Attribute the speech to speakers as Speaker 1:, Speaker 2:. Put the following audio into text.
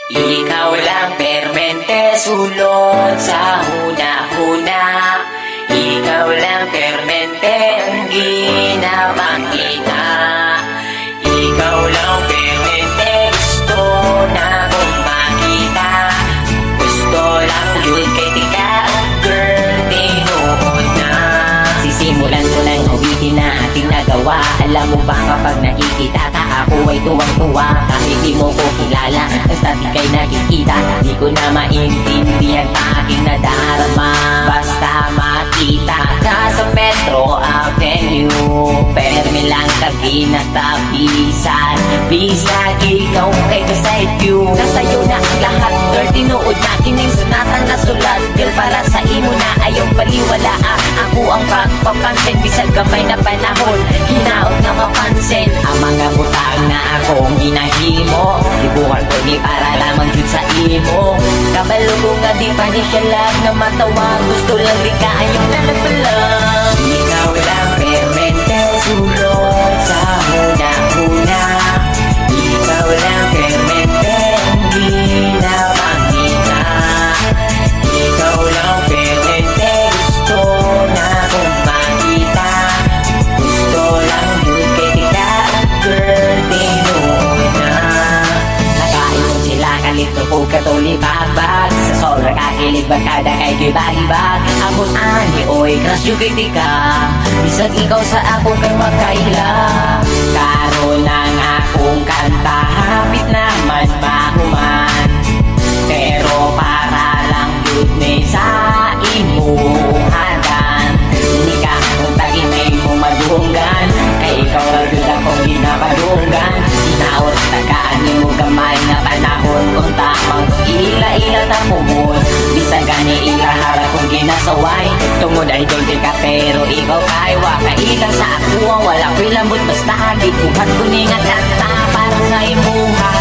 Speaker 1: Ikaw lang permente sulod sa huna-huna. Ikaw lang permente ang ginapakita. Ikaw lang permente gusto na kong makita. Gusto lang yun kay tika, girl, tinuod na. Sisimulan ko lang ulitin na ating nagawa. Alam mo ba kapag nakikita ka, ako ay tuwang-tuwa. Kahit di mo ko kilala, basta di kay nakikita, di ko na maintindihan pa aking nadarama. Basta makita ka sa Metro Avenue, permi lang tabi na tabisan. Bisag ikaw kay beside you, nasa'yo na ang lahat, girl, tinuod na kining sunatan na sulat. Girl, para sa imo na ayaw paliwala, ako ang pagpapansin. Bisag kamay na panahon, hinaot na mapansin ang mga butang na akong ginahimo. Ibuhan ko ni para lamang yun sa imo. Kabalo ko nga di pa ni siya lang na matawa. Gusto lang di ka ayaw nalagpalang. Ikaw lang permente sulod sa huna-huna. Ikaw lang permente ang ginapakita. Ikaw lang permente gusto na kong makita. Gusto lang yun kay tika, girl, tinuod na. Nakaingon sila kalito po katulibag-bag. Sa sobra kakilig bagkada kay gibag-ibag. Amon ani oy crush yung kay tika. Bisag ikaw sa ako kay makaila. Karon ang akong kanta, hapit naman mahuman. Pero para lang yun may sa imuhadan. Hindi ka kung taginay mo madunggan, kay ikaw lang yun akong ginapadunggan. Sinaot tagaan mo gamay na panahon, kung tamang ila-ila na mumon. Bisag gani ilahara kong ginasaway. Tungod ay doon ka pero ikaw kay wakailang sa ako. Wala ko'y lambot basta di kuhat ko ni nga kanta. Parang nga imuha